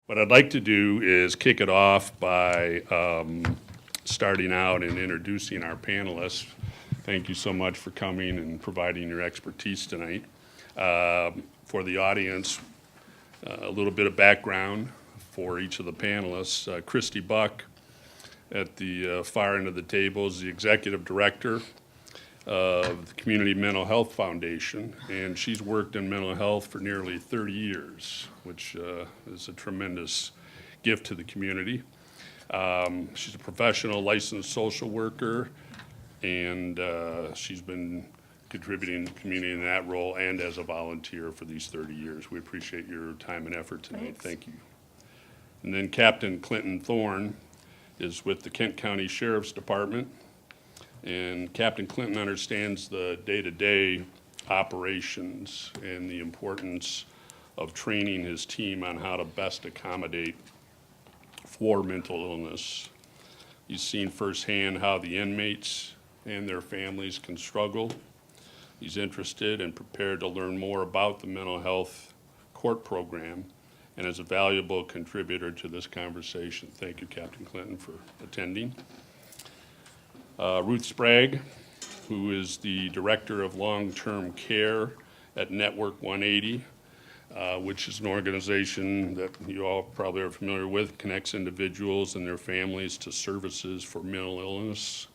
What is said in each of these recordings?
What I'd like to do is kick it off by starting out and introducing our panelists. Thank you so much for coming and providing your expertise tonight. For the audience, a little bit of background for each of the panelists. Christy Buck at the far end of the table is the executive director of the Community Mental Health Foundation, and she's worked in mental health for nearly 30 years, which is a tremendous gift to the community. She's a professional licensed social worker, and she's been contributing to the community in that role and as a volunteer for these 30 years. We appreciate your time and effort tonight. Thanks. Thank you. And then Captain Clinton Thorne is with the Kent County Sheriff's Department. And Captain Clinton understands the day-to-day operations and the importance of training his team on how to best accommodate for mental illness. He's seen firsthand how the inmates and their families can struggle. He's interested and prepared to learn more about the mental health court program and is a valuable contributor to this conversation. Thank you, Captain Clinton, for attending. Ruth Sprague, who is the Director of Long-Term Care at Network 180, which is an organization that you all probably are familiar with, connects individuals and their families to services for mental illness,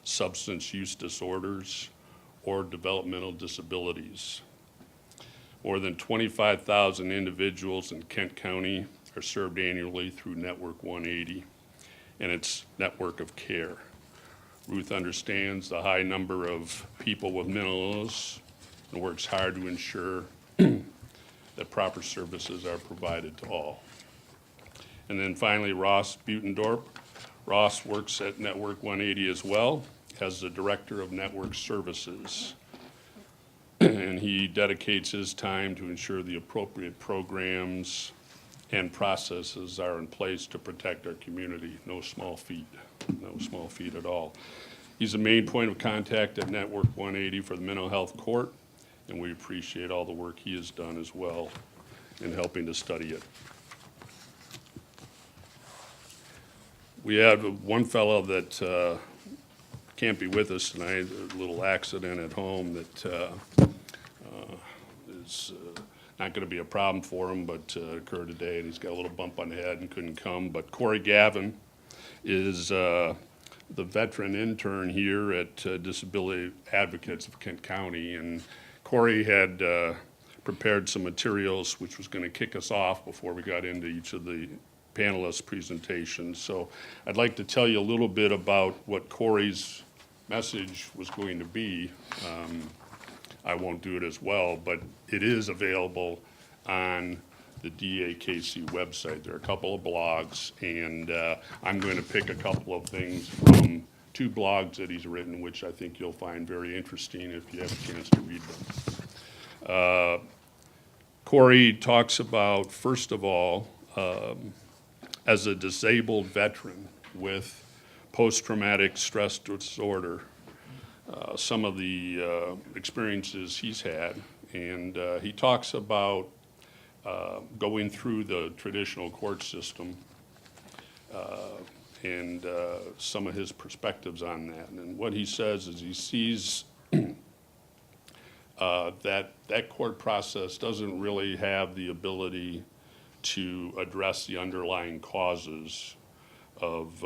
substance use disorders, or developmental disabilities. More than 25,000 individuals in Kent County are served annually through Network 180 and its network of care. Ruth understands the high number of people with mental illness and works hard to ensure that proper services are provided to all. And then finally, Ross Butendorp. Ross works at Network 180 as well as the Director of Network Services. And he dedicates his time to ensure the appropriate programs and processes are in place to protect our community. No small feat at all. He's the main point of contact at Network 180 for the mental health court, and we appreciate all the work he has done as well in helping to study it. We have one fellow that can't be with us tonight, a little accident at home that is not going to be a problem for him, but occurred today, and he's got a little bump on the head and couldn't come. But Corey Gavin is the veteran intern here at Disability Advocates of Kent County, and Corey had prepared some materials which was going to kick us off before we got into each of the panelists' presentations. So I'd like to tell you a little bit about what Corey's message was going to be. I won't do it as well, but it is available on the DAKC website. There are a couple of blogs, and I'm going to pick a couple of things from two blogs that he's written, which I think you'll find very interesting if you have a chance to read them. Corey talks about, first of all, as a disabled veteran with post-traumatic stress disorder, some of the experiences he's had, and he talks about going through the traditional court system and some of his perspectives on that. And what he says is he sees that court process doesn't really have the ability to address the underlying causes of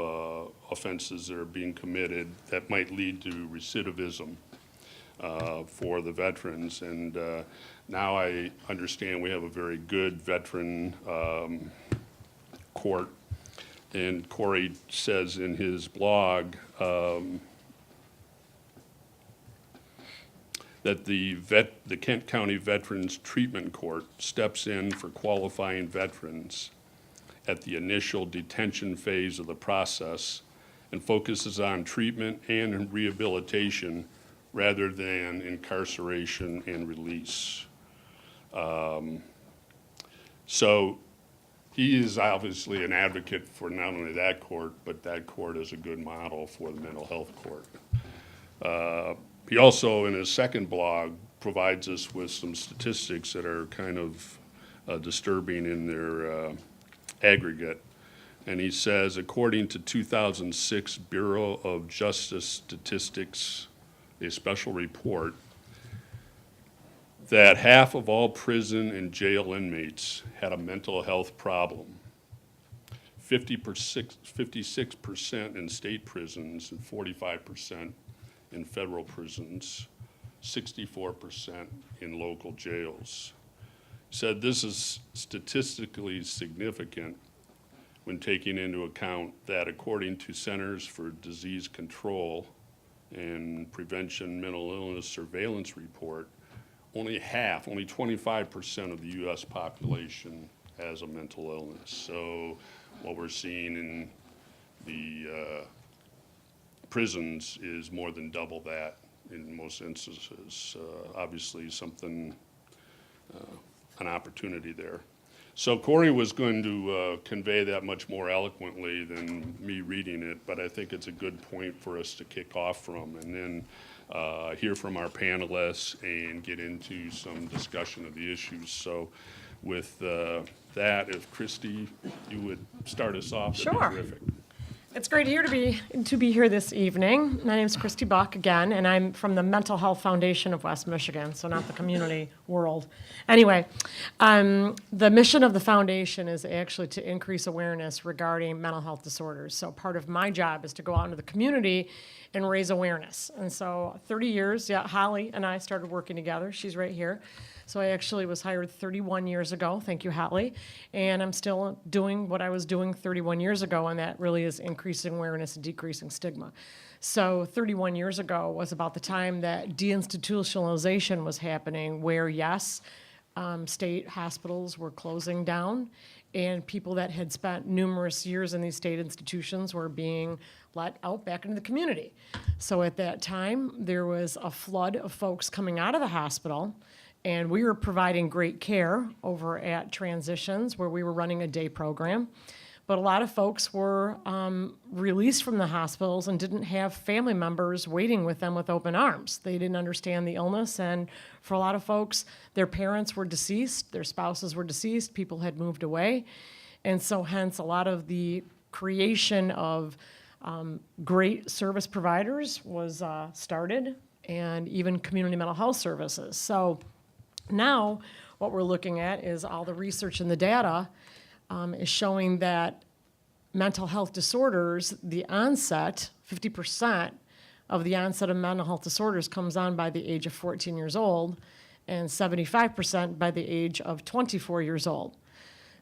offenses that are being committed that might lead to recidivism for the veterans. And now I understand we have a very good veteran court. And Corey says in his blog that the Kent County Veterans Treatment Court steps in for qualifying veterans at the initial detention phase of the process and focuses on treatment and rehabilitation rather than incarceration and release. So he is obviously an advocate for not only that court, but that court is a good model for the mental health court. He also, in his second blog, provides us with some statistics that are kind of disturbing in their aggregate. And he says, according to 2006 Bureau of Justice Statistics, a special report, that half of all prison and jail inmates had a mental health problem. 56% in state prisons and 45% in federal prisons, 64% in local jails. He said this is statistically significant when taking into account that according to Centers for Disease Control and Prevention Mental Illness Surveillance Report, only 25% of the U.S. population has a mental illness. So what we're seeing in the prisons is more than double that in most instances. Obviously something, an opportunity there. So Corey was going to convey that much more eloquently than me reading it, but I think it's a good point for us to kick off from, and then hear from our panelists and get into some discussion of the issues. So with that, if Christy, you would start us off, that'd be terrific. It's great to be here this evening. My name is Christy Buck again, and I'm from the Mental Health Foundation of West Michigan, so not the community world. Anyway, the mission of the foundation is actually to increase awareness regarding mental health disorders. So part of my job is to go out into the community and raise awareness. And so 30 years, Holly and I started working together. She's right here. So I actually was hired 31 years ago. Thank you, Holly. And I'm still doing what I was doing 31 years ago, and that really is increasing awareness and decreasing stigma. So 31 years ago was about the time that deinstitutionalization was happening, where, yes, state hospitals were closing down, and people that had spent numerous years in these state institutions were being let out back into the community. So at that time, there was a flood of folks coming out of the hospital, and we were providing great care over at Transitions, where we were running a day program. But a lot of folks were released from the hospitals and didn't have family members waiting with them with open arms. They didn't understand the illness, and for a lot of folks, their parents were deceased, their spouses were deceased, people had moved away. And so hence a lot of the creation of great service providers was started, and even community mental health services. So now, what we're looking at is all the research and the data is showing that mental health disorders, the onset, 50% of the onset of mental health disorders comes on by the age of 14 years old, and 75% by the age of 24 years old.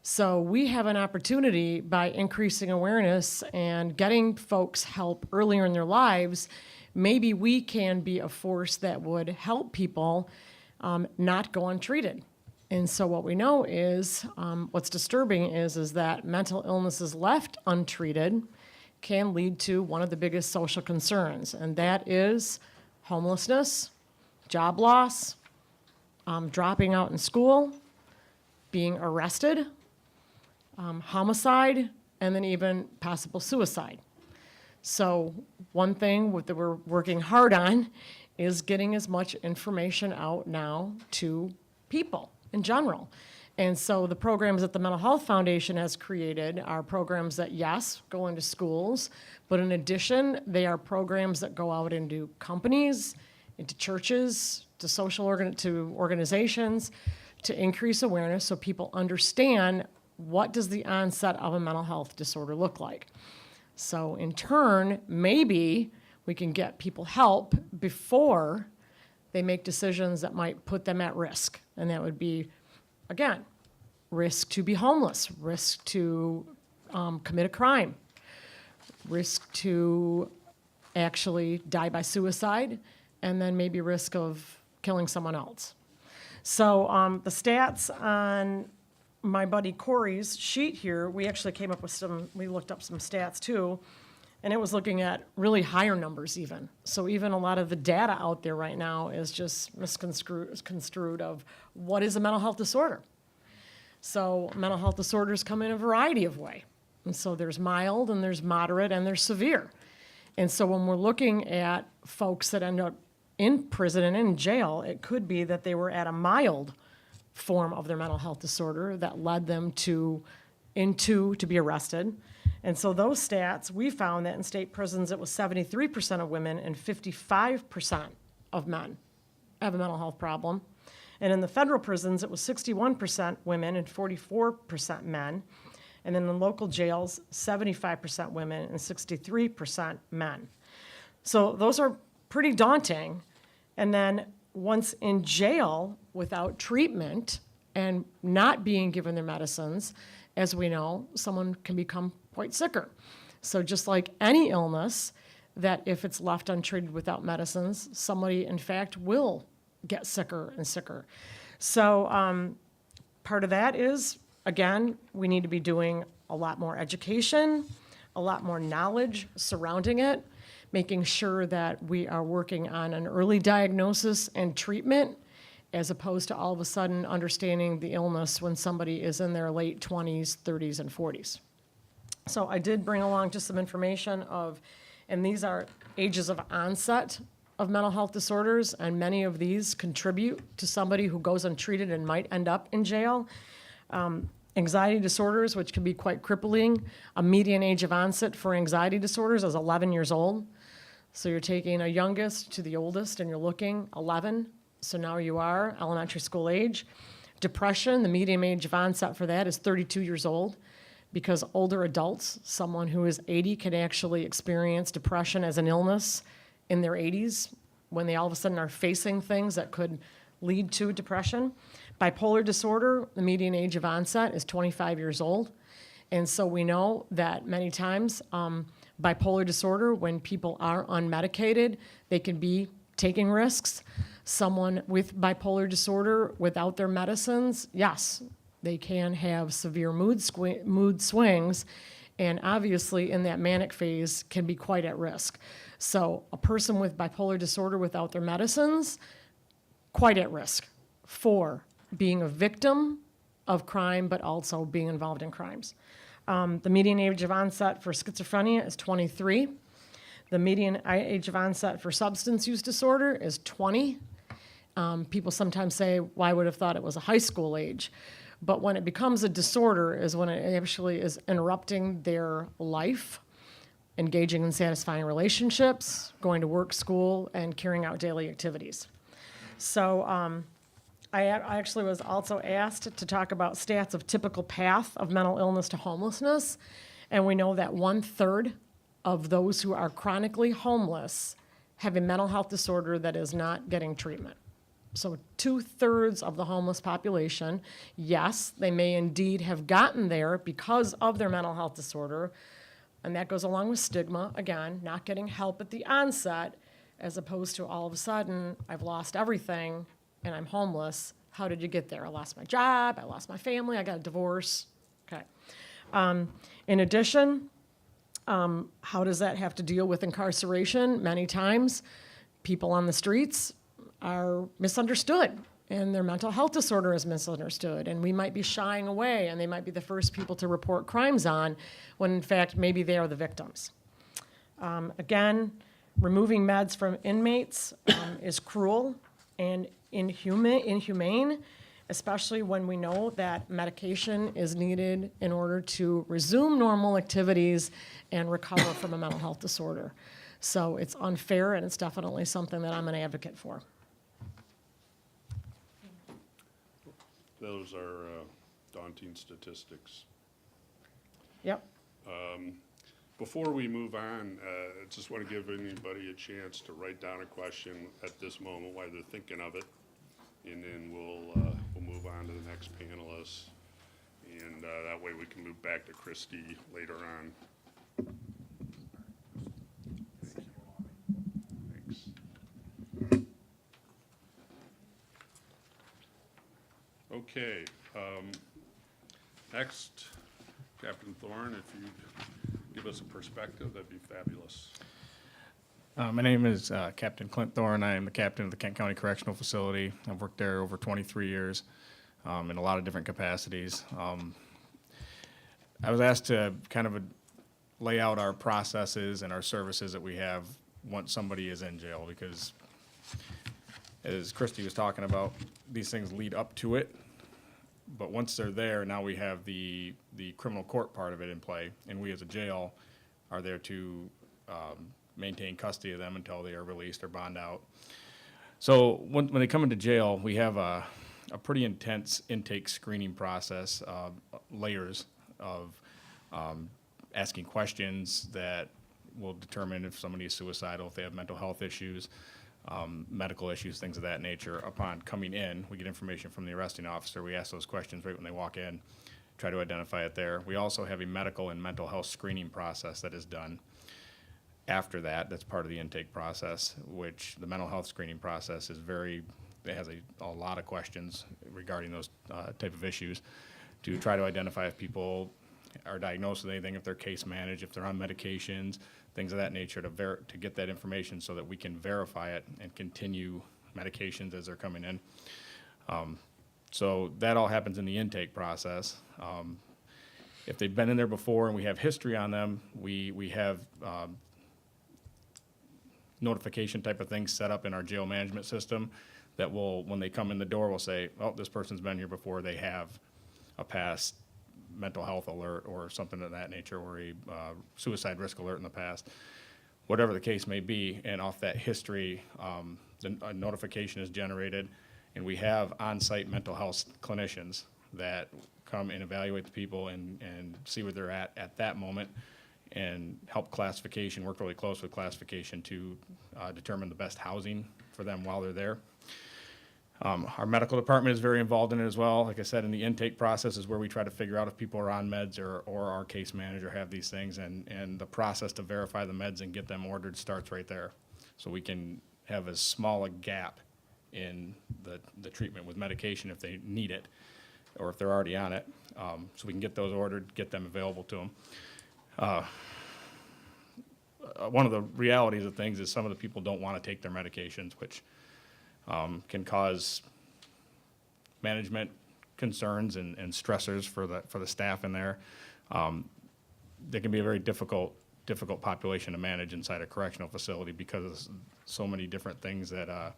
So we have an opportunity by increasing awareness and getting folks help earlier in their lives. Maybe we can be a force that would help people not go untreated. And so what we know is, what's disturbing is that mental illnesses left untreated can lead to one of the biggest social concerns, and that is homelessness, job loss, dropping out in school, being arrested, homicide, and then even possible suicide. So one thing that we're working hard on is getting as much information out now to people in general. And so the programs that the Mental Health Foundation has created are programs that, yes, go into schools, but in addition, they are programs that go out into companies, into churches, to organizations, to increase awareness so people understand what does the onset of a mental health disorder look like. So in turn, maybe we can get people help before they make decisions that might put them at risk. And that would be, again, risk to be homeless, risk to commit a crime, risk to actually die by suicide, and then maybe risk of killing someone else. So the stats on my buddy Corey's sheet here, we actually came up with we looked up some stats too, and it was looking at really higher numbers even. So even a lot of the data out there right now is just misconstrued of what is a mental health disorder. So mental health disorders come in a variety of ways. And so there's mild, and there's moderate, and there's severe. And so when we're looking at folks that end up in prison and in jail, it could be that they were at a mild form of their mental health disorder that led them to in 2 to be arrested. And so those stats, we found that in state prisons, it was 73% of women and 55% of men have a mental health problem. And in the federal prisons, it was 61% women and 44% men. And then in local jails, 75% women and 63% men. So those are pretty daunting. And then once in jail without treatment and not being given their medicines, as we know, someone can become quite sicker. So just like any illness, that if it's left untreated without medicines, somebody in fact will get sicker and sicker. So part of that is, again, we need to be doing a lot more education, a lot more knowledge surrounding it, making sure that we are working on an early diagnosis and treatment, as opposed to all of a sudden understanding the illness when somebody is in their late 20s, 30s, and 40s. So I did bring along just some information of, and these are ages of onset of mental health disorders, and many of these contribute to somebody who goes untreated and might end up in jail. Anxiety disorders, which can be quite crippling. A median age of onset for anxiety disorders is 11 years old. So you're taking a youngest to the oldest and you're looking 11. So now you are elementary school age. Depression, the median age of onset for that is 32 years old, because older adults, someone who is 80 can actually experience depression as an illness in their 80s when they all of a sudden are facing things that could lead to depression. Bipolar disorder, the median age of onset is 25 years old. And so we know that many times bipolar disorder, when people are unmedicated, they can be taking risks. Someone with bipolar disorder without their medicines, yes, they can have severe mood swings, and obviously in that manic phase can be quite at risk. So a person with bipolar disorder without their medicines, quite at risk for being a victim of crime, but also being involved in crimes. The median age of onset for schizophrenia is 23. The median age of onset for substance use disorder is 20. People sometimes say, well, I would have thought it was a high school age. But when it becomes a disorder is when it actually is interrupting their life, engaging in satisfying relationships, going to work, school, and carrying out daily activities. So I actually was also asked to talk about stats of typical path of mental illness to homelessness. And we know that 1/3 of those who are chronically homeless have a mental health disorder that is not getting treatment. So 2/3 of the homeless population, yes, they may indeed have gotten there because of their mental health disorder, and that goes along with stigma, again, not getting help at the onset, as opposed to all of a sudden, I've lost everything and I'm homeless. How did you get there? I lost my job, I lost my family, I got a divorce. Okay. In addition, how does that have to deal with incarceration? Many times, people on the streets are misunderstood, and their mental health disorder is misunderstood, and we might be shying away, and they might be the first people to report crimes on, when in fact maybe they are the victims. Again, removing meds from inmates is cruel and inhumane, especially when we know that medication is needed in order to resume normal activities and recover from a mental health disorder. So it's unfair, and it's definitely something that I'm an advocate for. Those are daunting statistics. Yep. Before we move on, I just want to give anybody a chance to write down a question at this moment while they're thinking of it, and then we'll move on to the next panelist, and that way we can move back to Christy later on. Thanks. Okay. Next, Captain Thorne, if you give us a perspective, that'd be fabulous. My name is Captain Clint Thorne. I am the captain of the Kent County Correctional Facility. I've worked there over 23 years in a lot of different capacities. I was asked to kind of lay out our processes and our services that we have once somebody is in jail, because as Christy was talking about, these things lead up to it. But once they're there, now we have the criminal court part of it in play, and we as a jail are there to maintain custody of them until they are released or bond out. So when they come into jail, we have a pretty intense intake screening process, layers of asking questions that will determine if somebody is suicidal, if they have mental health issues, medical issues, things of that nature. Upon coming in, we get information from the arresting officer. We ask those questions right when they walk in, try to identify it there. We also have a medical and mental health screening process that is done after that. That's part of the intake process, which the mental health screening process is it has a lot of questions regarding those type of issues to try to identify if people are diagnosed with anything, if they're case managed, if they're on medications, things of that nature, to get that information so that we can verify it and continue medications as they're coming in. So that all happens in the intake process. If they've been in there before and we have history on them, we have notification type of things set up in our jail management system that will, when they come in the door, will say, oh, this person's been here before, they have a past mental health alert or something of that nature, or a suicide risk alert in the past, whatever the case may be. And off that history, a notification is generated, and we have on-site mental health clinicians that come and evaluate the people and see where they're at that moment, and help classification, work really close with classification to determine the best housing for them while they're there. Our medical department is very involved in it as well. Like I said, in the intake process is where we try to figure out if people are on meds or our case manager have these things, and the process to verify the meds and get them ordered starts right there. So we can have as small a gap in the treatment with medication if they need it, or if they're already on it. So we can get those ordered, get them available to them. One of the realities of things is some of the people don't want to take their medications, which can cause management concerns and stressors for the staff in there. They can be a very difficult population to manage inside a correctional facility because of so many different things that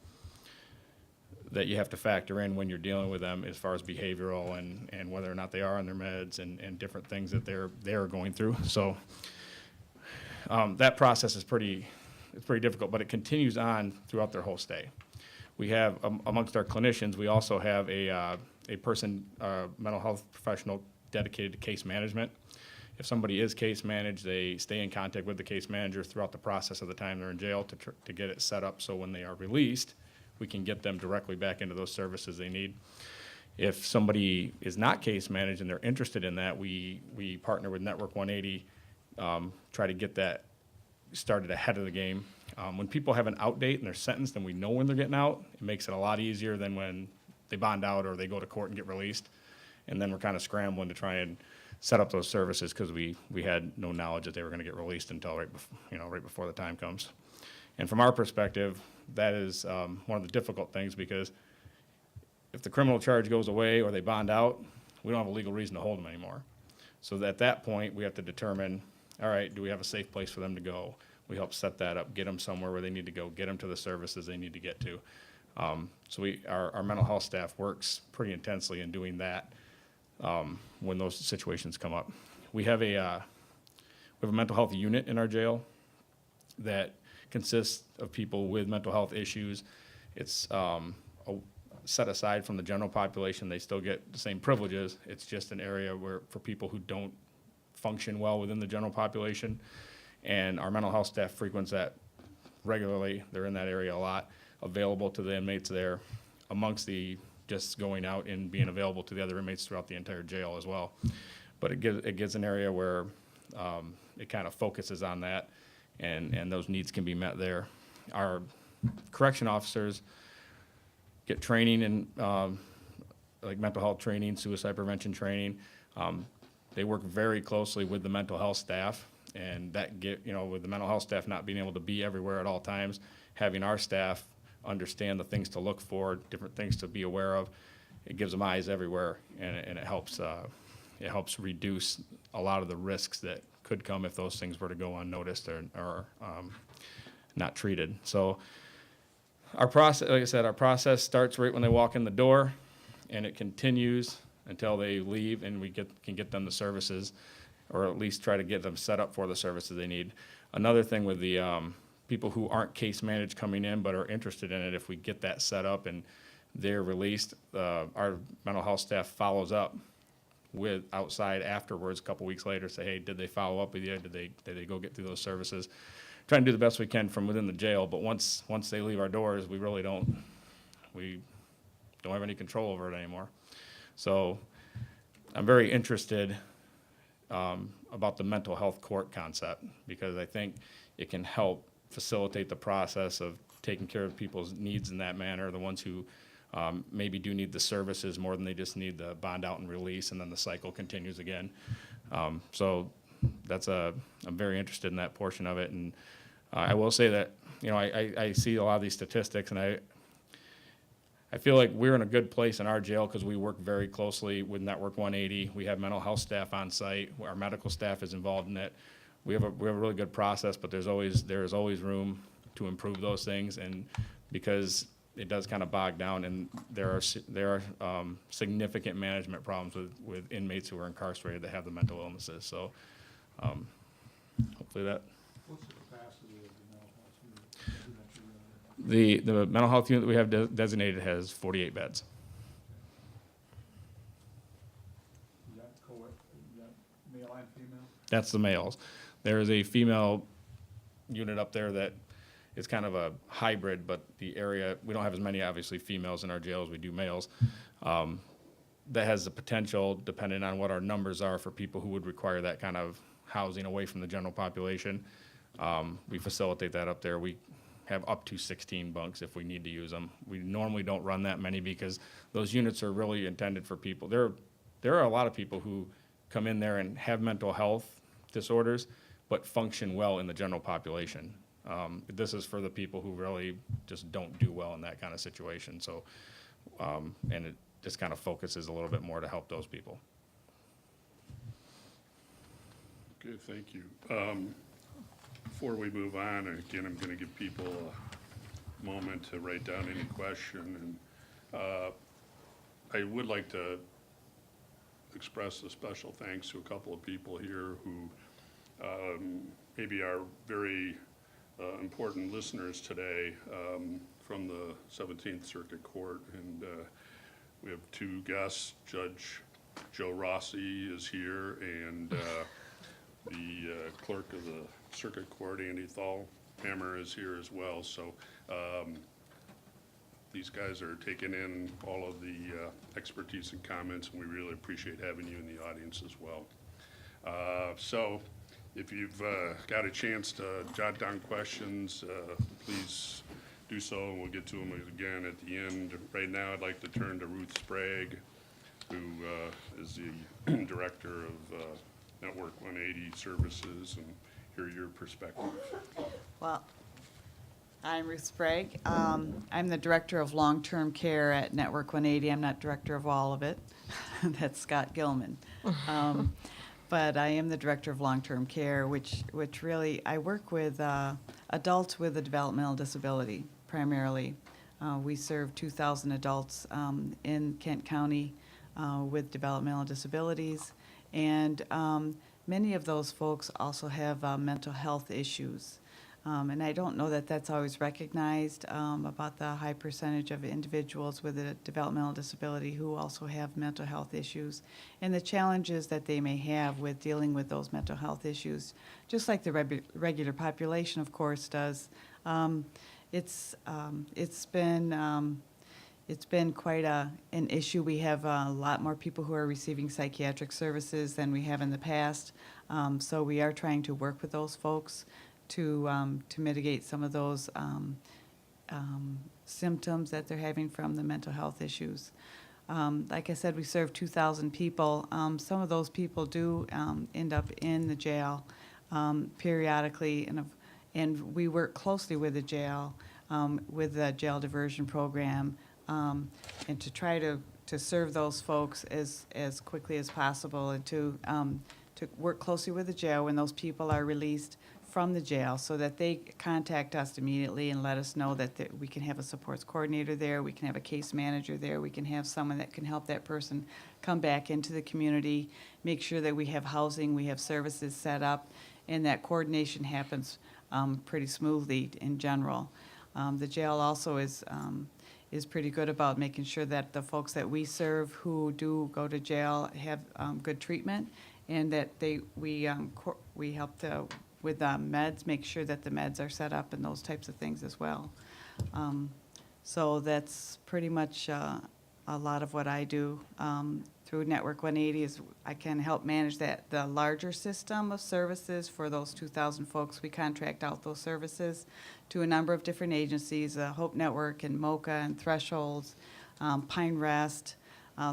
you have to factor in when you're dealing with them, as far as behavioral and whether or not they are on their meds and different things that they're going through. So that process is pretty difficult, but it continues on throughout their whole stay. We have, amongst our clinicians, we also have a mental health professional dedicated to case management. If somebody is case managed, they stay in contact with the case manager throughout the process of the time they're in jail to get it set up so when they are released, we can get them directly back into those services they need. If somebody is not case managed and they're interested in that, we partner with Network 180, try to get that started ahead of the game. When people have an out date and they're sentenced and we know when they're getting out, it makes it a lot easier than when they bond out or they go to court and get released. And then we're kind of scrambling to try and set up those services because we had no knowledge that they were going to get released until right before the time comes. And from our perspective, that is one of the difficult things, because if the criminal charge goes away or they bond out, we don't have a legal reason to hold them anymore. So at that point, we have to determine, all right, do we have a safe place for them to go? We help set that up, get them somewhere where they need to go, get them to the services they need to get to. So our mental health staff works pretty intensely in doing that when those situations come up. We have a mental health unit in our jail that consists of people with mental health issues. It's set aside from the general population. They still get the same privileges. It's just an area for people who don't function well within the general population. And our mental health staff frequents that regularly. They're in that area a lot, available to the inmates there, amongst the just going out and being available to the other inmates throughout the entire jail as well. But it gives an area where it kind of focuses on that, and those needs can be met there. Our correction officers get training in like mental health training, suicide prevention training. They work very closely with the mental health staff, and that with the mental health staff not being able to be everywhere at all times, having our staff understand the things to look for, different things to be aware of, it gives them eyes everywhere, and it helps reduce a lot of the risks that could come if those things were to go unnoticed or not treated. So our process, like I said, our process starts right when they walk in the door, and it continues until they leave and we can get them the services, or at least try to get them set up for the services they need. Another thing with the people who aren't case managed coming in but are interested in it, if we get that set up and they're released, our mental health staff follows up with outside afterwards, a couple weeks later, say, hey, did they follow up with you? Did they go get through those services? Trying to do the best we can from within the jail, but once they leave our doors, we really don't have any control over it anymore. So I'm very interested about the mental health court concept, because I think it can help facilitate the process of taking care of people's needs in that manner, the ones who maybe do need the services more than they just need the bond out and release, and then the cycle continues again. So I'm very interested in that portion of it. And I will say that, I see a lot of these statistics, and I feel like we're in a good place in our jail because we work very closely with Network 180. We have mental health staff on site. Our medical staff is involved in it. We have a really good process, but there is always room to improve those things, and because it does kind of bog down, and there are significant management problems with inmates who are incarcerated that have the mental illnesses. So hopefully that. What's the capacity of the mental health unit? The mental health unit that we have designated has 48 beds. Is that male and female? That's the males. There is a female unit up there that is kind of a hybrid, but the area, we don't have as many, obviously, females in our jail as we do males. That has the potential, depending on what our numbers are, for people who would require that kind of housing away from the general population. We facilitate that up there. We have up to 16 bunks if we need to use them. We normally don't run that many because those units are really intended for people. There are a lot of people who come in there and have mental health disorders, but function well in the general population. This is for the people who really just don't do well in that kind of situation. So, and it just kind of focuses a little bit more to help those people. Okay, thank you. Before we move on, again, I'm going to give people a moment to write down any question. And I would like to express a special thanks to a couple of people here who maybe are very important listeners today from the 17th Circuit Court. And we have two guests. Judge Joe Rossi is here, and the clerk of the Circuit Court, Andy Thalhammer, is here as well. So these guys are taking in all of the expertise and comments, and we really appreciate having you in the audience as well. So if you've got a chance to jot down questions, please do so, and we'll get to them again at the end. Right now, I'd like to turn to Ruth Sprague, who is the director of Network 180 Services, and hear your perspective. Well, I'm Ruth Sprague. I'm the Director of Long-Term Care at Network 180. I'm not Director of all of it. That's Scott Gilman. But I am the Director of Long-Term Care, which really, I work with adults with a developmental disability, primarily. We serve 2,000 adults in Kent County with developmental disabilities. And many of those folks also have mental health issues. And I don't know that that's always recognized about the high percentage of individuals with a developmental disability who also have mental health issues and the challenges that they may have with dealing with those mental health issues, just like the regular population, of course, does. It's been quite an issue. We have a lot more people who are receiving psychiatric services than we have in the past. So we are trying to work with those folks to mitigate some of those symptoms that they're having from the mental health issues. Like I said, we serve 2,000 people. Some of those people do end up in the jail periodically, and we work closely with the jail, with the jail diversion program, and to try to serve those folks as quickly as possible, and to work closely with the jail when those people are released from the jail so that they contact us immediately and let us know that we can have a supports coordinator there, we can have a case manager there, we can have someone that can help that person come back into the community, make sure that we have housing, we have services set up, and that coordination happens pretty smoothly in general. The jail also is pretty good about making sure that the folks that we serve who do go to jail have good treatment, and that we help with meds, make sure that the meds are set up and those types of things as well. So that's pretty much a lot of what I do through Network 180 is I can help manage the larger system of services for those 2,000 folks. We contract out those services to a number of different agencies, Hope Network and MOCA and Thresholds, Pine Rest,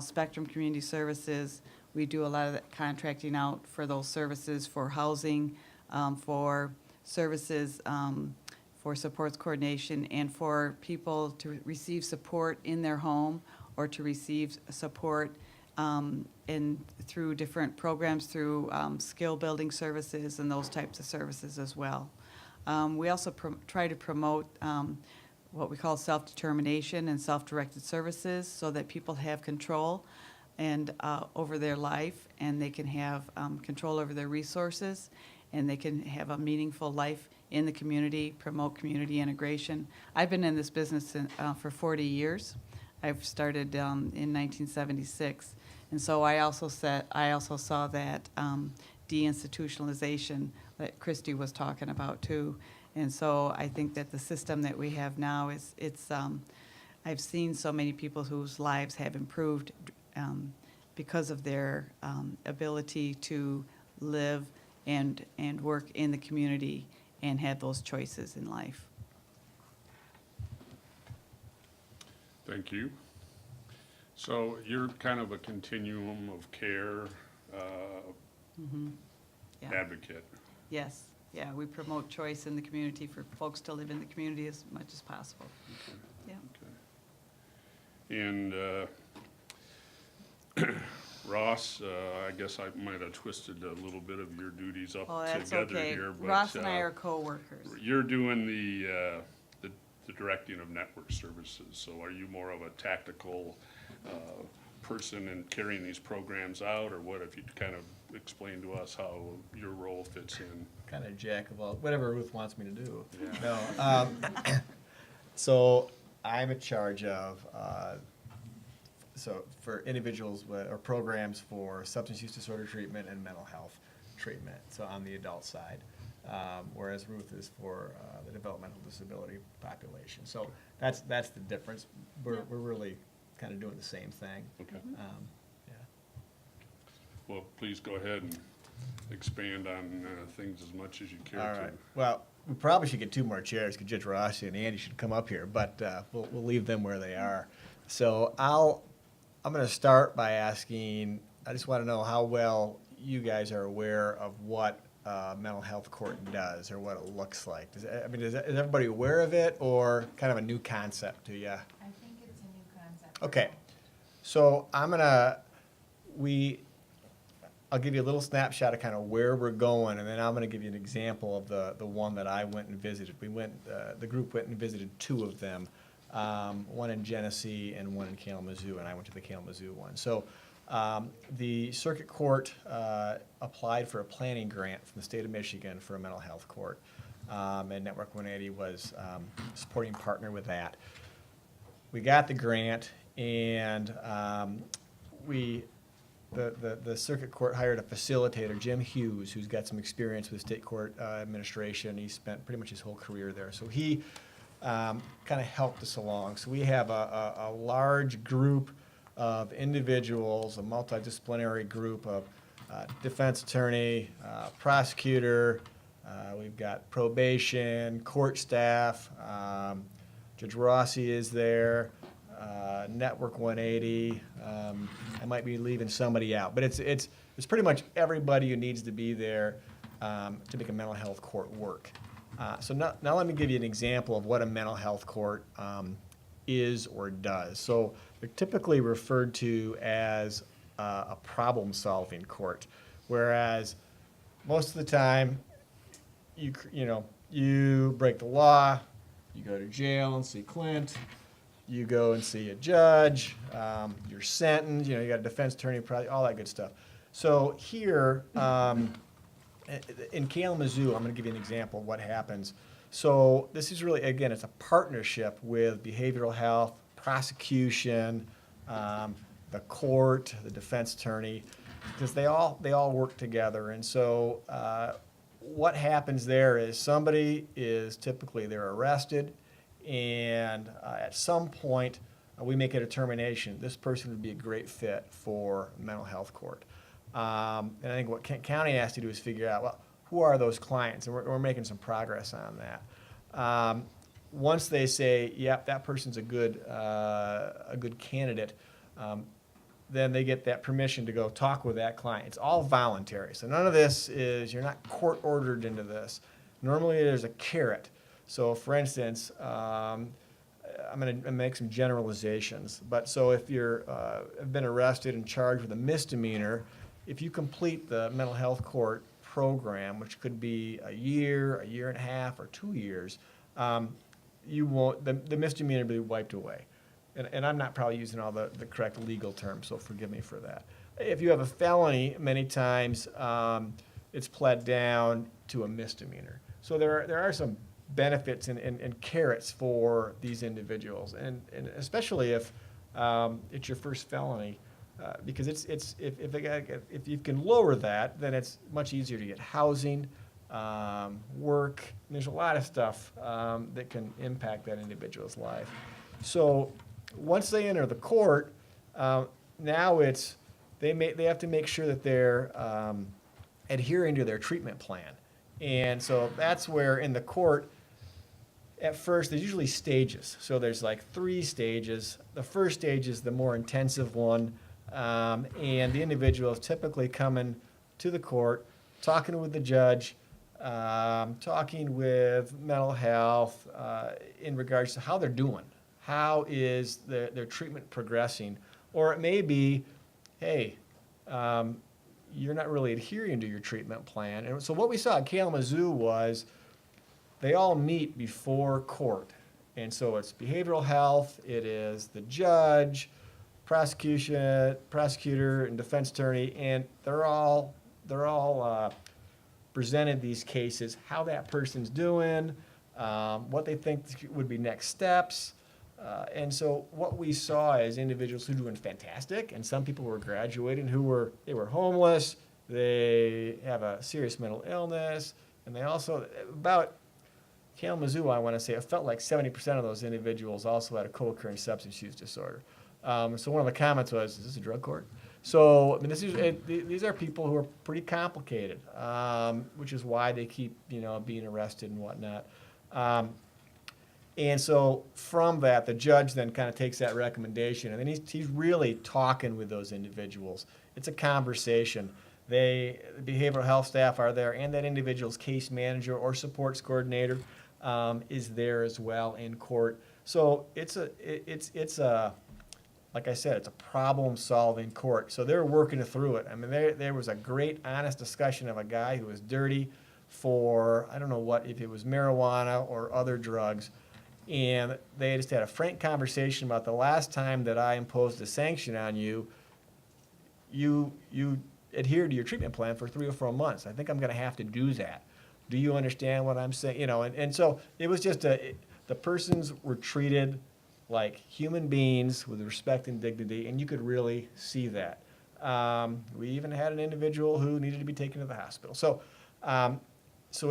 Spectrum Community Services. We do a lot of that contracting out for those services for housing, for services, for supports coordination, and for people to receive support in their home or to receive support through different programs, through skill building services and those types of services as well. We also try to promote what we call self-determination and self-directed services so that people have control and over their life, and they can have control over their resources, and they can have a meaningful life in the community, promote community integration. I've been in this business for 40 years. I've started in 1976, and so I also saw that deinstitutionalization that Christy was talking about too. And so I think that the system that we have now I've seen so many people whose lives have improved because of their ability to live and work in the community and have those choices in life. Thank you. So you're kind of a continuum of care Yeah. advocate. Yes, yeah, we promote choice in the community for folks to live in the community as much as possible. Yeah. Okay. And Ross, I guess I might have twisted a little bit of your duties up Oh, that's together okay. here. But Ross and I are co-workers. you're doing the directing of network services. So are you more of a tactical person in carrying these programs out, or what? If you'd kind of explain to us how your role fits in. Kind of jack of all, whatever Ruth wants me to do. Yeah. No, so I'm in charge of, so for individuals or programs for substance use disorder treatment and mental health treatment, so on the adult side, whereas Ruth is for the developmental disability population. So that's the difference. We're really kind of doing the same thing. Okay. Yeah. Well, please go ahead and expand on things as much as you care All to. right. Well, we probably should get 2 more chairs because Judge Rossi and Andy should come up here, but we'll leave them where they are. So I'm going to start by asking, I just want to know how well you guys are aware of what mental health court does or what it looks like. Is everybody aware of it, or kind of a new concept to you? I think it's a new concept. Okay, so I'll give you a little snapshot of kind of where we're going, and then I'm going to give you an example of the one that I went and visited. The group went and visited 2 of them, one in Genesee and one in Kalamazoo, and I went to the Kalamazoo one. So the circuit court applied for a planning grant from the state of Michigan for a mental health court, and Network 180 was a supporting partner with that. We got the grant, and the circuit court hired a facilitator, Jim Hughes, who's got some experience with state court administration. He spent pretty much his whole career there. So he kind of helped us along. So we have a large group of individuals, a multidisciplinary group of defense attorney, prosecutor, we've got probation, court staff, Judge Rossi is there, Network 180. I might be leaving somebody out, but it's pretty much everybody who needs to be there to make a mental health court work. So now let me give you an example of what a mental health court is or does. So they're typically referred to as a problem-solving court, whereas most of the time you break the law, you go to jail and see Clint, you go and see a judge, you're sentenced, you got a defense attorney, probably all that good stuff. So here, in Kalamazoo, I'm going to give you an example of what happens. So this is really, again, it's a partnership with behavioral health, prosecution, the court, the defense attorney, because they all work together. And so what happens there is somebody is typically, they're arrested, and at some point we make a determination this person would be a great fit for mental health court. And I think what Kent County has to do is figure out, well, who are those clients? And we're making some progress on that. Once they say, yep, that person's a good candidate, then they get that permission to go talk with that client. It's all voluntary. So none of this is, you're not court ordered into this. Normally there's a carrot. So for instance, I'm going to make some generalizations. But so if you're have been arrested and charged with a misdemeanor, if you complete the mental health court program, which could be a year and a half, or 2 years, you won't, the misdemeanor will be wiped away. And I'm not probably using all the correct legal terms, so forgive me for that. If you have a felony, many times it's pled down to a misdemeanor. So there are some benefits and carrots for these individuals, and especially if it's your first felony, because if you can lower that, then it's much easier to get housing, work. There's a lot of stuff that can impact that individual's life. So once they enter the court, now they have to make sure that they're adhering to their treatment plan. And so that's where in the court, at first, there's usually stages. So there's like 3 stages. The first stage is the more intensive one, and the individual is typically coming to the court, talking with the judge, talking with mental health in regards to how they're doing. How is their treatment progressing? Or it may be, hey, you're not really adhering to your treatment plan. And so what we saw at Kalamazoo was they all meet before court. And so it's behavioral health, it is the judge, prosecutor, and defense attorney, and they're all presented these cases, how that person's doing, what they think would be next steps. And so what we saw is individuals who were doing fantastic, and some people were graduating who were homeless, they have a serious mental illness, and they also, about Kalamazoo, I want to say, it felt like 70% of those individuals also had a co-occurring substance use disorder. So one of the comments was, is this a drug court? So I mean, these are people who are pretty complicated, which is why they keep being arrested and whatnot. And so from that, the judge then kind of takes that recommendation, and then he's really talking with those individuals. It's a conversation. The behavioral health staff are there, and that individual's case manager or supports coordinator is there as well in court. So it's a like I said, it's a problem-solving court. So they're working through it. I mean, there was a great, honest discussion of a guy who was dirty for, I don't know what, if it was marijuana or other drugs. And they just had a frank conversation about the last time that I imposed a sanction on you, you adhered to your treatment plan for 3 or 4 months. I think I'm going to have to do that. Do you understand what I'm saying? And so it was just the persons were treated like human beings with respect and dignity, and you could really see that. We even had an individual who needed to be taken to the hospital. So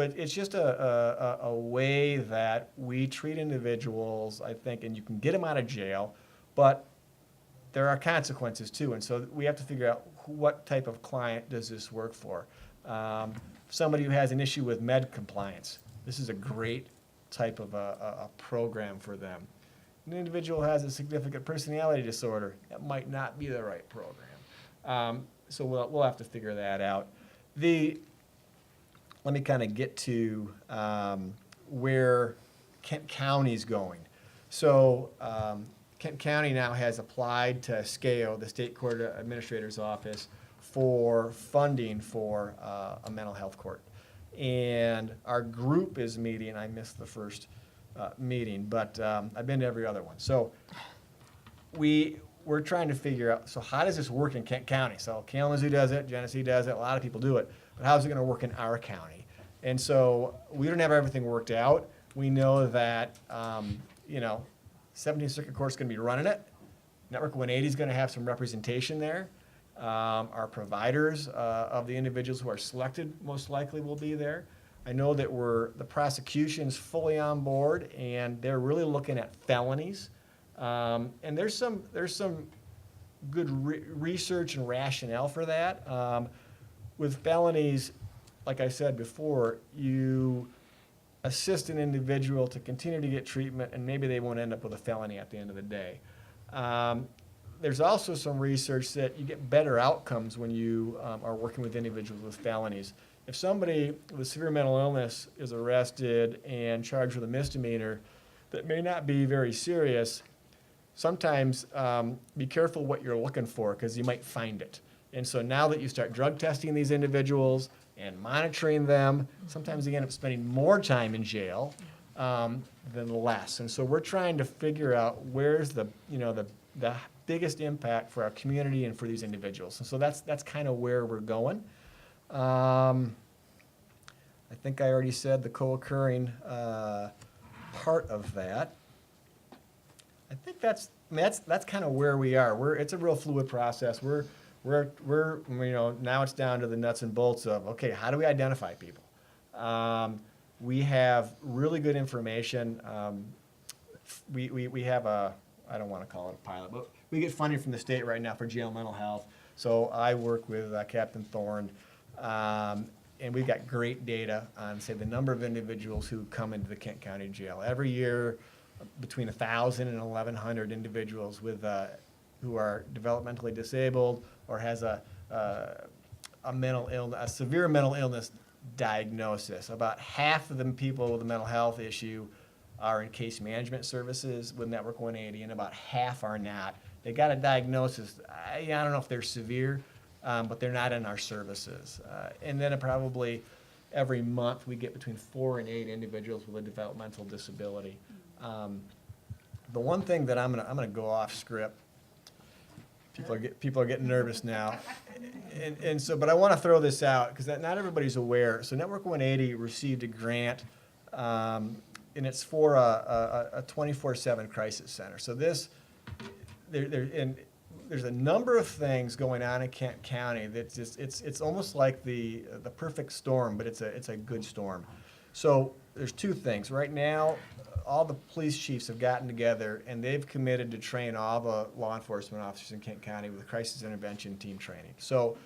it's just a way that we treat individuals, I think, and you can get them out of jail, but there are consequences too. And so we have to figure out what type of client does this work for. Somebody who has an issue with med compliance, this is a great type of a program for them. An individual has a significant personality disorder, that might not be the right program. So we'll have to figure that out. Let me kind of get to where Kent County's going. So Kent County now has applied to SCAO, the State Court Administrator's Office, for funding for a mental health court. And our group is meeting, I missed the first meeting, but I've been to every other one. So we're trying to figure out, so how does this work in Kent County? So Kalamazoo does it, Genesee does it, a lot of people do it, but how's it gonna work in our county? And so we don't have everything worked out. We know that, 17th Circuit Court's gonna be running it. Network 180 is gonna have some representation there. Our providers of the individuals who are selected most likely will be there. I know that the prosecution's fully on board, and they're really looking at felonies. And there's some good research and rationale for that. With felonies, like I said before, you assist an individual to continue to get treatment, and maybe they won't end up with a felony at the end of the day. There's also some research that you get better outcomes when you are working with individuals with felonies. If somebody with severe mental illness is arrested and charged with a misdemeanor that may not be very serious, sometimes be careful what you're looking for, because you might find it. And so now that you start drug testing these individuals and monitoring them, sometimes they end up spending more time in jail than less. And so we're trying to figure out where's the biggest impact for our community and for these individuals. And so that's kind of where we're going. I think I already said the co-occurring part of that. I think that's kind of where we are. It's a real fluid process. We're now it's down to the nuts and bolts of, okay, how do we identify people? We have really good information. We have I don't want to call it a pilot, but we get funding from the state right now for jail mental health. So I work with Captain Thorne, and we've got great data on, say, the number of individuals who come into the Kent County Jail. Every year, between 1,000 and 1,100 individuals who are developmentally disabled or has a mental illness, a severe mental illness diagnosis. About half of the people with a mental health issue are in case management services with Network 180, and about half are not. They got a diagnosis. I don't know if they're severe, but they're not in our services. And then probably every month we get between 4 and 8 individuals with a developmental disability. The one thing that I'm gonna go off script. People are getting nervous now, and so, but I want to throw this out because not everybody's aware. So Network 180 received a grant, and it's for a 24/7 crisis center. So there's a number of things going on in Kent County that's just it's almost like the perfect storm, but it's a good storm. So there's two things right now. All the police chiefs have gotten together and they've committed to train all the law enforcement officers in Kent County with crisis intervention team training. So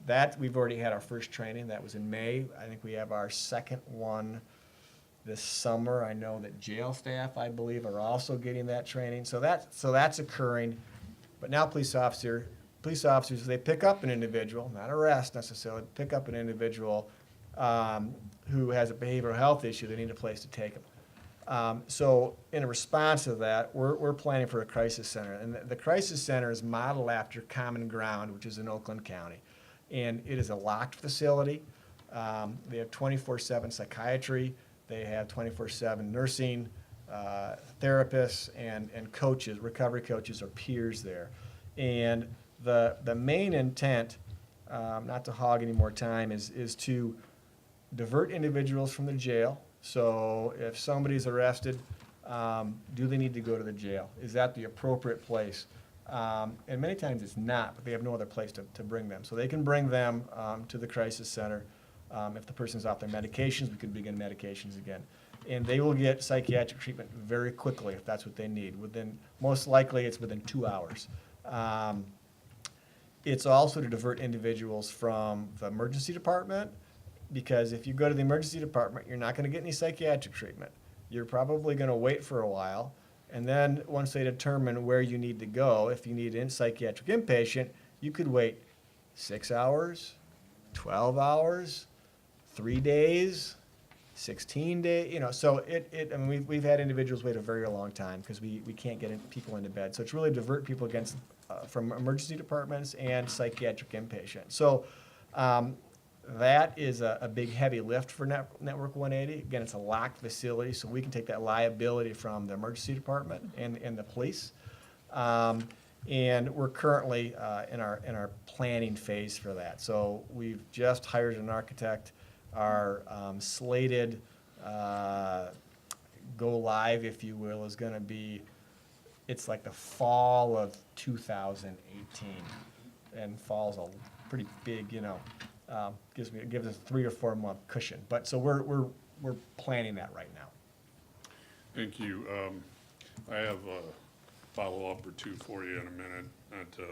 that we've already had our first training. That was in May. I think we have our second one this summer. I know that jail staff, I believe, are also getting that training. So that's occurring. But now police officers, they pick up an individual, not arrest necessarily, pick up an individual who has a behavioral health issue. They need a place to take them. So in response to that, we're planning for a crisis center. And the crisis center is modeled after Common Ground, which is in Oakland County. And it is a locked facility. They have 24/7 psychiatry. They have 24/7 nursing, therapists, and coaches, recovery coaches or peers there. And the main intent, not to hog any more time, is to divert individuals from the jail. So if somebody's arrested, do they need to go to the jail? Is that the appropriate place? And many times it's not, but they have no other place to bring them. So they can bring them to the crisis center. If the person's off their medications, we could begin medications again. And they will get psychiatric treatment very quickly if that's what they need. Most likely it's within 2 hours. It's also to divert individuals from the emergency department, because if you go to the emergency department, you're not going to get any psychiatric treatment. You're probably going to wait for a while, and then once they determine where you need to go, if you need a psychiatric inpatient, you could wait 6 hours, 12 hours, 3 days, 16 days. So we've had individuals wait a very long time because we can't get people into bed. So it's really to divert people from emergency departments and psychiatric inpatient. So that is a big heavy lift for Network 180. Again, it's a locked facility, so we can take that liability from the emergency department and the police. And we're currently in our planning phase for that. So we've just hired an architect. Our slated go live, if you will, is going to be, it's like the fall of 2018. And fall's a pretty big, gives us a 3 or 4 month cushion. But so we're planning that right now. Thank you. I have a follow-up or two for you in a minute, not to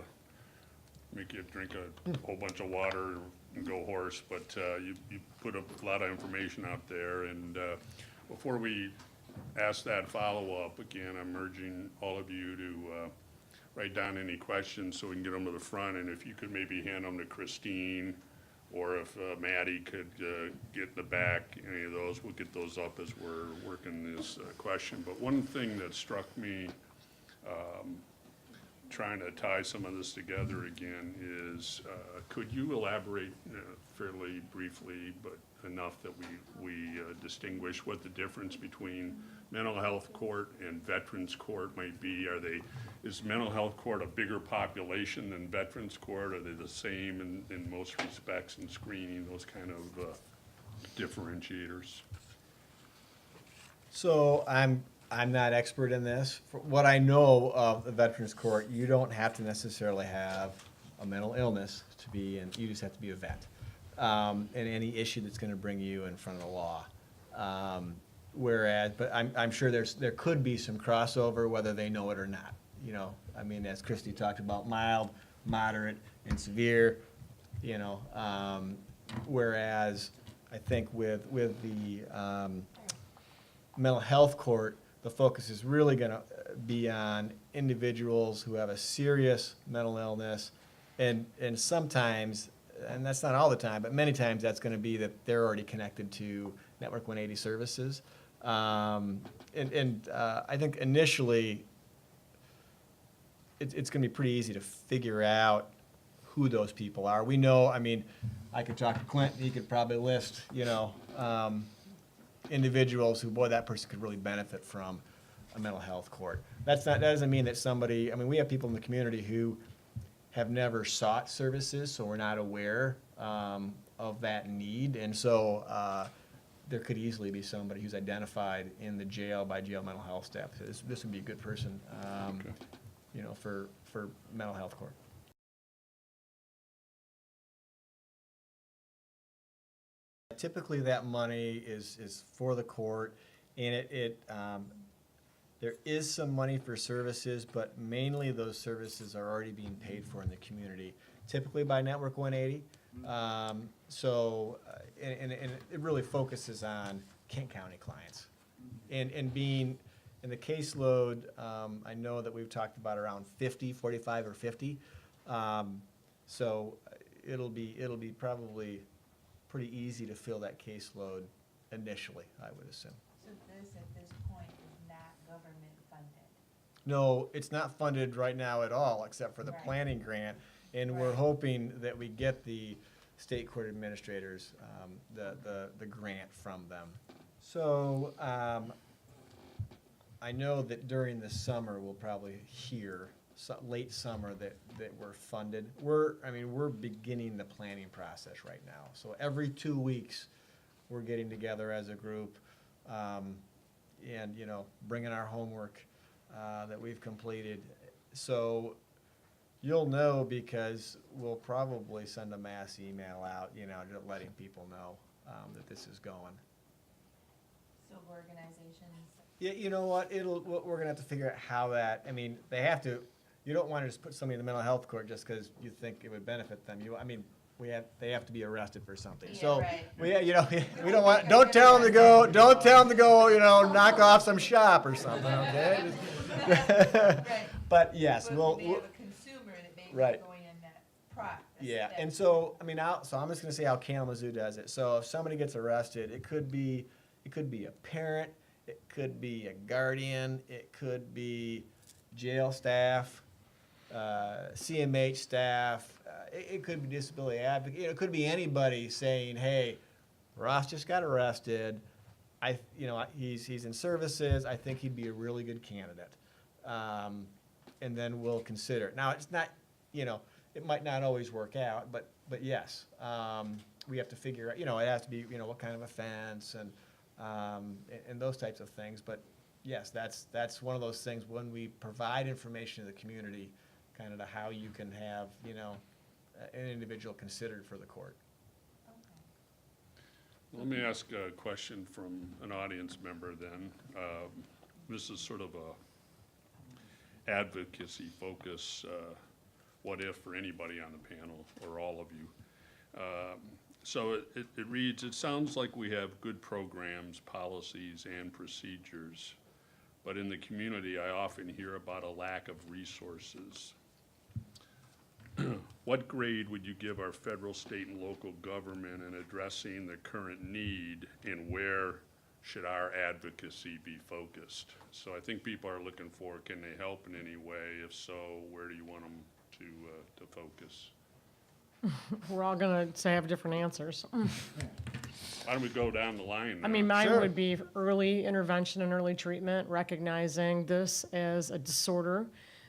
make you drink a whole bunch of water and go hoarse, but you put a lot of information out there. And before we ask that follow-up, again, I'm urging all of you to write down any questions so we can get them to the front. And if you could maybe hand them to Christine, or if Maddie could get in the back, any of those, we'll get those up as we're working this question. But one thing that struck me trying to tie some of this together again is, could you elaborate fairly briefly, but enough that we distinguish what the difference between mental health court and veterans court might be? Is mental health court a bigger population than veterans court? Are they the same in most respects in screening, those kind of differentiators? So I'm not expert in this. For what I know of the Veterans Court, you don't have to necessarily have a mental illness to be in. You just have to be a vet, and any issue that's going to bring you in front of the law. Whereas, but I'm sure there could be some crossover, whether they know it or not. I mean, as Christy talked about, mild, moderate, and severe. Whereas I think with the mental health court, the focus is really going to be on individuals who have a serious mental illness, and sometimes, and that's not all the time, but many times that's going to be that they're already connected to Network 180 services. I think initially it's going to be pretty easy to figure out who those people are. We know, I mean, I could talk to Clint, he could probably list, individuals who, boy, that person could really benefit from a mental health court. That doesn't mean that somebody, I mean, we have people in the community who have never sought services, so we're not aware of that need. And so there could easily be somebody who's identified in the jail by jail mental health staff. So this would be a good person, for mental health court. Typically, that money is for the court, and there is some money for services, but mainly those services are already being paid for in the community, typically by Network 180. And it really focuses on Kent County clients, and being in the caseload. I know that we've talked about around 45 or 50. So it'll be probably pretty easy to fill that caseload initially, I would assume. So this, at this point, is not government funded? No, it's not funded right now at all, except for the Right. planning grant, and we're Right. hoping that we get the state court administrators, the grant from them. So, I know that during the summer, we'll probably hear, late summer, that we're funded. We're beginning the planning process right now. So every 2 weeks, we're getting together as a group, and, bringing our homework that we've completed. So you'll know, because we'll probably send a mass email out, just letting people know that this is going. So organizations, Yeah, you know what, we're gonna have to figure out how that, they have to, you don't wanna just put somebody in the mental health court just because you think it would benefit them. They have to be arrested for something. Yeah, So, right. we don't tell them to go, knock off some shop or something, okay? right. But yes, But we'll, we may have a consumer that may be right. going in that process. yeah, and so, so I'm just gonna say how Kalamazoo does it. So if somebody gets arrested, it could be a parent, it could be a guardian, it could be jail staff, CMH staff, it could be disability advocate, it could be anybody saying, hey, Ross just got arrested. He's in services. I think he'd be a really good candidate. And then we'll consider it. Now, it's not, it might not always work out, but yes, we have to figure out, it has to be, what kind of offense and those types of things. But yes, that's one of those things when we provide information to the community, kind of to how you can have, an individual considered for the court. Let me ask a question from an audience member then. This is sort of a advocacy focus, what if for anybody on the panel or all of you. So it reads, it sounds like we have good programs, policies, and procedures, but in the community I often hear about a lack of resources. What grade would you give our federal, state, and local government in addressing the current need, and where should our advocacy be focused? So I think people are looking for, can they help in any way? If so, where do you want them to focus? We're all going to say have different answers. Why don't we go down the line I now? mean, mine Sure. would be early intervention and early treatment, recognizing this as a disorder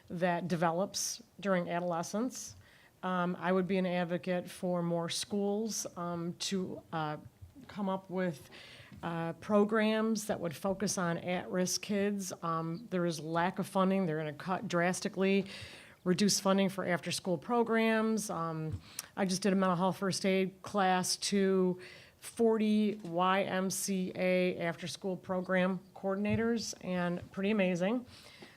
that develops during adolescence. I would be an advocate for more schools to come up with programs that would focus on at-risk kids. There is lack of funding. They're going to cut drastically, reduce funding for after-school programs. I just did a mental health first aid class to 40 YMCA after-school program coordinators, and pretty amazing.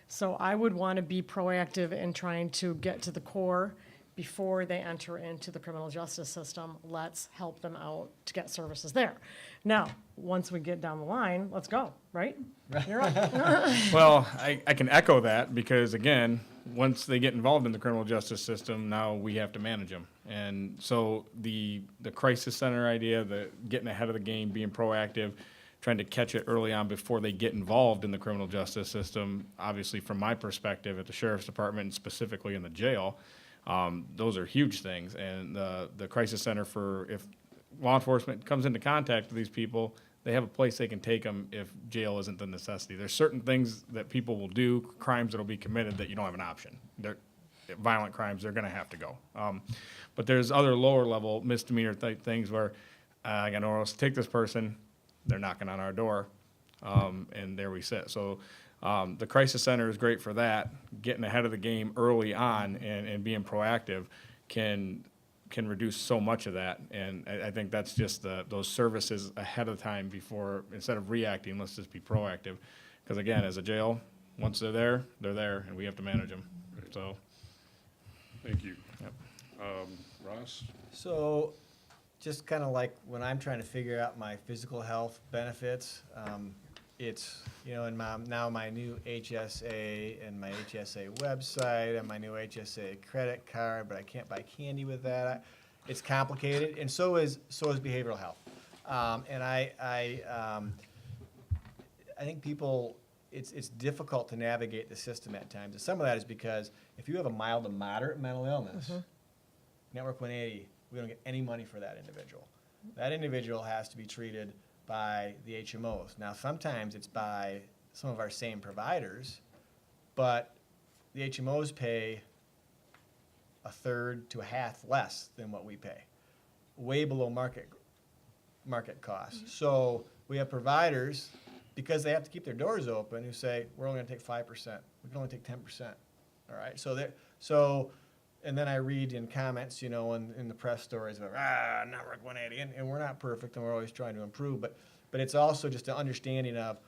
So I would want to be proactive in trying to get to the core before they enter into the criminal justice system. Let's help them out to get services there. Now, once we get down the line, let's go, right? You're up. Well, I can echo that because, again, once they get involved in the criminal justice system, now we have to manage them. And so the crisis center idea, the getting ahead of the game, being proactive, trying to catch it early on before they get involved in the criminal justice system, obviously from my perspective at the sheriff's department and specifically in the jail, those are huge things. And the crisis center, for if law enforcement comes into contact with these people, they have a place they can take them if jail isn't the necessity. There's certain things that people will do, crimes that will be committed, that you don't have an option. They're violent crimes, they're going to have to go. But there's other lower level misdemeanor type things where I got nowhere else to take this person, they're knocking on our door, and there we sit. So the crisis center is great for that. Getting ahead of the game early on and being proactive can reduce so much of that. And I think that's just those services ahead of time before, instead of reacting, let's just be proactive. Because again, as a jail, once they're there, and we have to manage them. So, Thank you. Yep. Ross? So, just kind of like when I'm trying to figure out my physical health benefits, it's, and now my new HSA and my HSA website and my new HSA credit card, but I can't buy candy with that. It's complicated, and so is behavioral health. And I think people, it's difficult to navigate the system at times. And some of that is because if you have a mild to moderate mental illness, Network 180, we don't get any money for that individual. That individual has to be treated by the HMOs. Now, sometimes it's by some of our same providers, but the HMOs pay a third to a half less than what we pay, way below market costs. So we have providers, because they have to keep their doors open, who say, we're only going to take 5%. We can only take 10%. All right. And then I read in comments, in the press stories about, Network 180, and we're not perfect, and we're always trying to improve, but it's also just an understanding of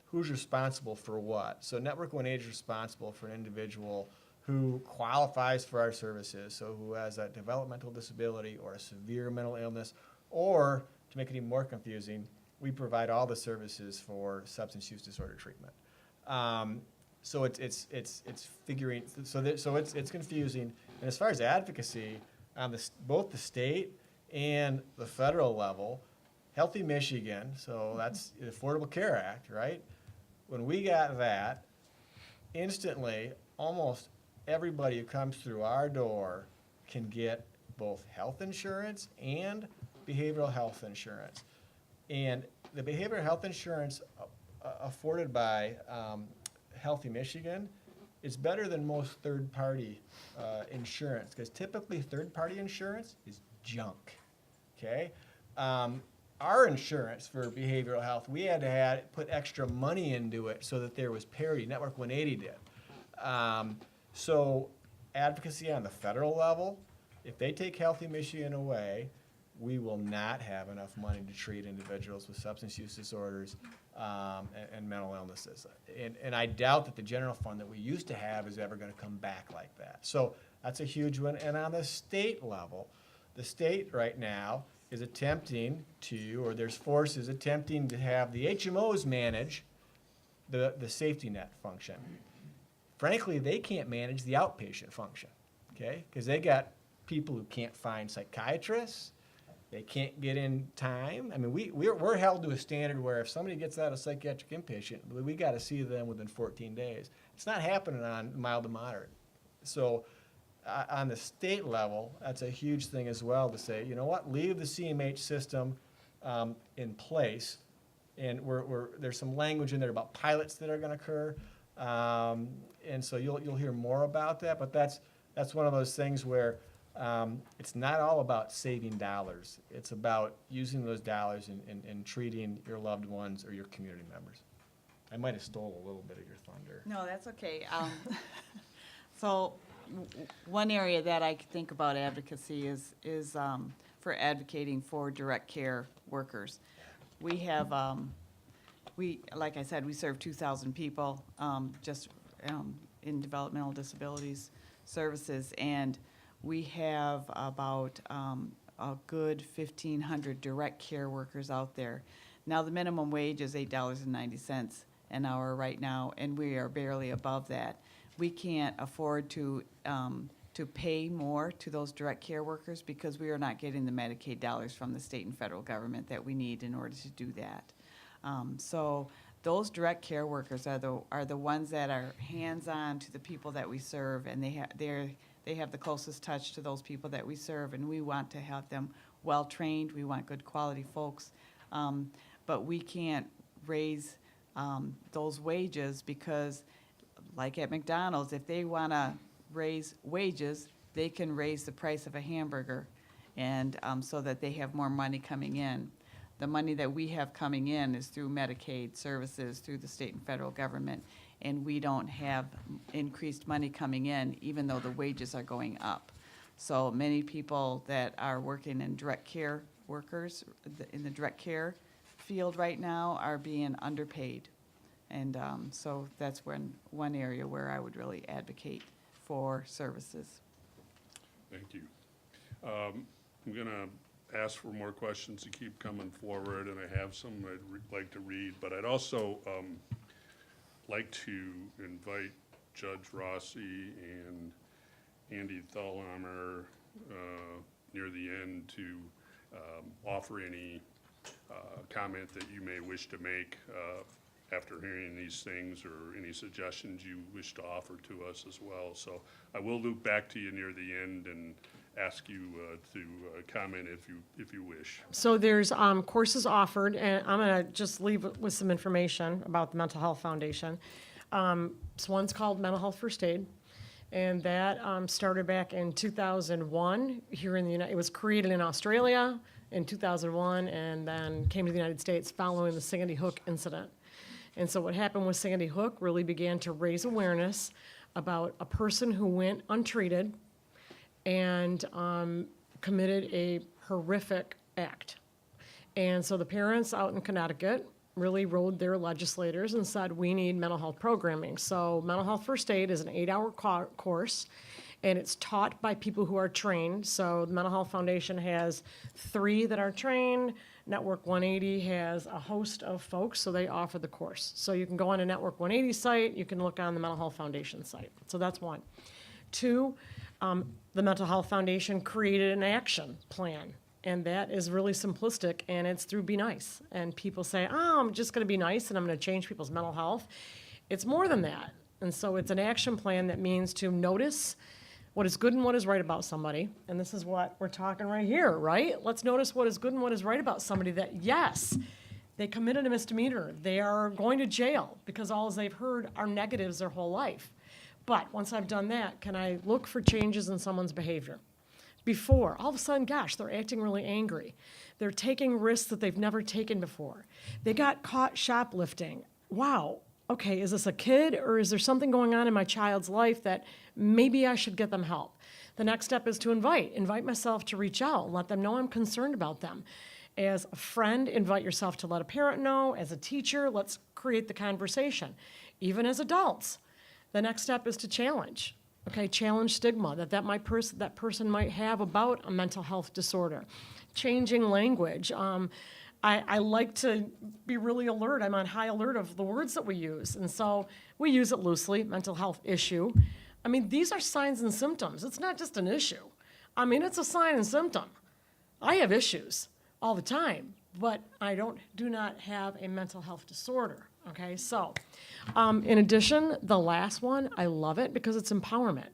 who's responsible for what. So Network 180 is responsible for an individual who qualifies for our services, so who has a developmental disability or a severe mental illness, or, to make it even more confusing, we provide all the services for substance use disorder treatment. So it's figuring, so it's confusing. And as far as advocacy, on both the state and the federal level, Healthy Michigan, so that's the Affordable Care Act, right? When we got that, instantly, almost everybody who comes through our door can get both health insurance and behavioral health insurance. And the behavioral health insurance afforded by Healthy Michigan is better than most third-party insurance, because typically third-party insurance is junk, okay? Our insurance for behavioral health, we had to put extra money into it so that there was parity. Network 180 did. So advocacy on the federal level, if they take Healthy Michigan away, we will not have enough money to treat individuals with substance use disorders and mental illnesses. And I doubt that the general fund that we used to have is ever going to come back like that. So that's a huge one. And on the state level, the state right now is attempting to, or there's forces attempting to have the HMOs manage the safety net function. Frankly, they can't manage the outpatient function, okay? Because they got people who can't find psychiatrists. They can't get in time. I mean, we're held to a standard where if somebody gets out of psychiatric inpatient, we got to see them within 14 days. It's not happening on mild to moderate. So on the state level, that's a huge thing as well to say, you know what, leave the CMH system in place. And there's some language in there about pilots that are going to occur. And so you'll hear more about that. But that's one of those things where it's not all about saving dollars. It's about using those dollars and treating your loved ones or your community members. I might have stole a little bit of your thunder. No, that's okay. So one area that I think about advocacy is for advocating for direct care workers. We have, like I said, we serve 2,000 people just in developmental disabilities services, and we have about a good 1,500 direct care workers out there. Now, the minimum wage is $8.90 an hour right now, and we are barely above that. We can't afford to pay more to those direct care workers because we are not getting the Medicaid dollars from the state and federal government that we need in order to do that. So those direct care workers are the ones that are hands-on to the people that we serve, and they have the closest touch to those people that we serve, and we want to have them well-trained. We want good quality folks, but we can't raise those wages because, like at McDonald's, if they want to raise wages, they can raise the price of a hamburger, and so that they have more money coming in. The money that we have coming in is through Medicaid services, through the state and federal government, and we don't have increased money coming in, even though the wages are going up. So many people that are working in direct care workers, in the direct care field right now, are being underpaid. And so that's one area where I would really advocate for services. Thank you. I'm going to ask for more questions to keep coming forward, and I have some I'd like to read, but I'd also like to invite Judge Rossi and Andy Thalhammer near the end to offer any comment that you may wish to make after hearing these things, or any suggestions you wish to offer to us as well. So I will loop back to you near the end and ask you to comment if you wish. So there's courses offered, and I'm going to just leave with some information about the Mental Health Foundation. So one's called Mental Health First Aid, and that started back in 2001 here in the United. It was created in Australia in 2001, and then came to the United States following the Sandy Hook incident. And so what happened with Sandy Hook really began to raise awareness about a person who went untreated and committed a horrific act. And so the parents out in Connecticut really rode their legislators and said, we need mental health programming. So Mental Health First Aid is an 8-hour course, and it's taught by people who are trained. So the Mental Health Foundation has 3 that are trained. Network 180 has a host of folks, so they offer the course. So you can go on a Network 180 site, you can look on the Mental Health Foundation site. So that's one. 2, the Mental Health Foundation created an action plan, and that is really simplistic, and it's through Be Nice. And people say, oh, I'm just going to be nice and I'm going to change people's mental health. It's more than that. And so it's an action plan that means to notice what is good and what is right about somebody. And this is what we're talking right here, right? Let's notice what is good and what is right about somebody, that yes, they committed a misdemeanor. They are going to jail because all they've heard are negatives their whole life. But once I've done that, can I look for changes in someone's behavior? Before, all of a sudden, gosh, they're acting really angry. They're taking risks that they've never taken before. They got caught shoplifting. Wow, okay, is this a kid or is there something going on in my child's life that maybe I should get them help? The next step is to invite myself to reach out and let them know I'm concerned about them. As a friend, invite yourself to let a parent know. As a teacher, let's create the conversation. Even as adults, the next step is to challenge. Okay, challenge stigma that person might have about a mental health disorder. Changing language. I like to be really alert. I'm on high alert of the words that we use. And so we use it loosely, mental health issue. I mean, these are signs and symptoms. It's not just an issue. I mean, it's a sign and symptom. I have issues all the time, but I do not have a mental health disorder. Okay, so in addition, the last one, I love it because it's empowerment.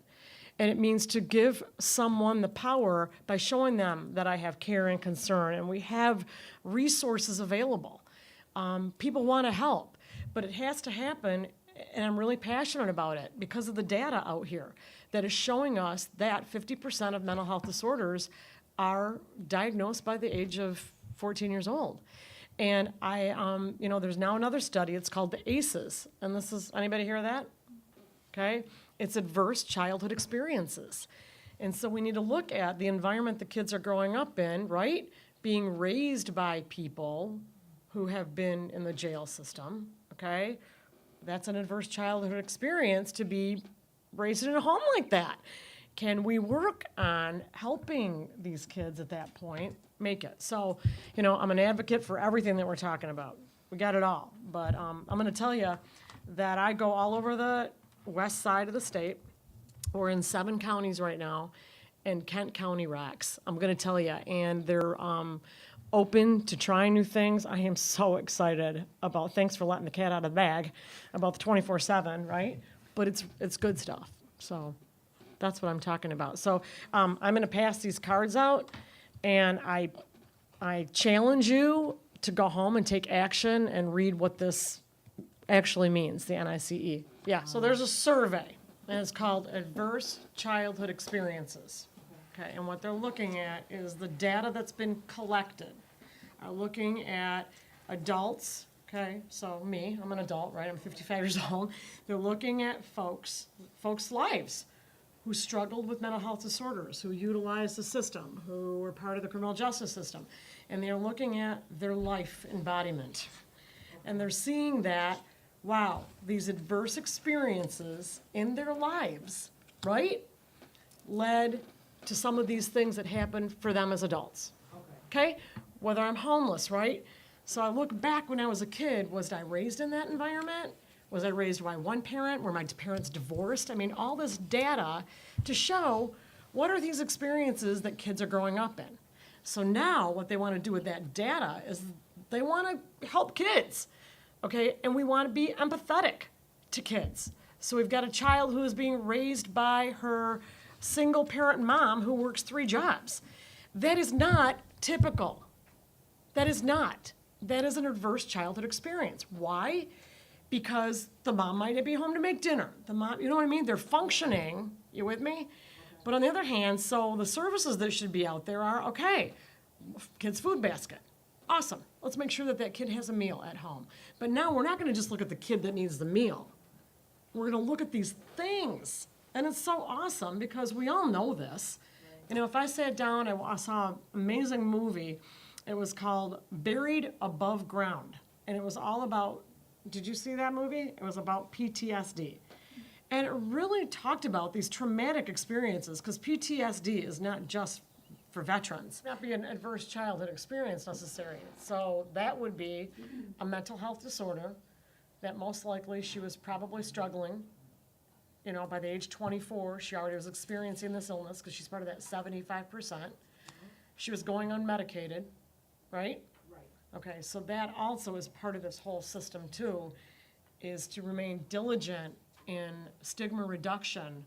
And it means to give someone the power by showing them that I have care and concern, and we have resources available. People want to help, but it has to happen, and I'm really passionate about it because of the data out here that is showing us that 50% of mental health disorders are diagnosed by the age of 14 years old. And there's now another study, it's called Dis.Is, and this is, anybody hear that? Okay, it's adverse childhood experiences. And so we need to look at the environment the kids are growing up in, right? Being raised by people who have been in the jail system, okay? That's an adverse childhood experience to be raised in a home like that. Can we work on helping these kids at that point make it? So, I'm an advocate for everything that we're talking about. We got it all. But I'm going to tell you that I go all over the west side of the state. We're in 7 counties right now, and Kent County rocks. I'm going to tell you. And they're open to trying new things. I am so excited about, thanks for letting the cat out of the bag, about the 24/7, right? But it's good stuff. So that's what I'm talking about. So I'm going to pass these cards out, and I challenge you to go home and take action and read what this actually means, the NICE. Yeah, so there's a survey, and it's called Adverse Childhood Experiences. Okay, and what they're looking at is the data that's been collected. Looking at adults, okay, so me, I'm an adult, right? I'm 55 years old. They're looking at folks' lives who struggled with mental health disorders, who utilized the system, who were part of the criminal justice system. And they're looking at their life embodiment. And they're seeing that, wow, these adverse experiences in their lives, right, led to some of these things that happened for them as adults. Okay? Whether I'm homeless, right? So I look back when I was a kid, was I raised in that environment? Was I raised by one parent? Were my parents divorced? I mean, all this data to show what are these experiences that kids are growing up in. So now what they want to do with that data is they want to help kids, okay? And we want to be empathetic to kids. So we've got a child who is being raised by her single parent mom who works 3 jobs. That is not typical. That is not. That is an adverse childhood experience. Why? Because the mom might not be home to make dinner. The mom, you know what I mean? They're functioning, you with me? But on the other hand, so the services that should be out there are, okay, kid's food basket. Awesome. Let's make sure that that kid has a meal at home. But now we're not going to just look at the kid that needs the meal. We're going to look at these things. And it's so awesome because we all know this. If I sat down, I saw an amazing movie. It was called Buried Above Ground. And it was all about, did you see that movie? It was about PTSD. And it really talked about these traumatic experiences, because PTSD is not just for veterans. Not be an adverse childhood experience necessarily. So that would be a mental health disorder that most likely she was probably struggling. By the age 24, she already was experiencing this illness because she's part of that 75%. She was going unmedicated, right? Right. Okay, so that also is part of this whole system too, is to remain diligent in stigma reduction,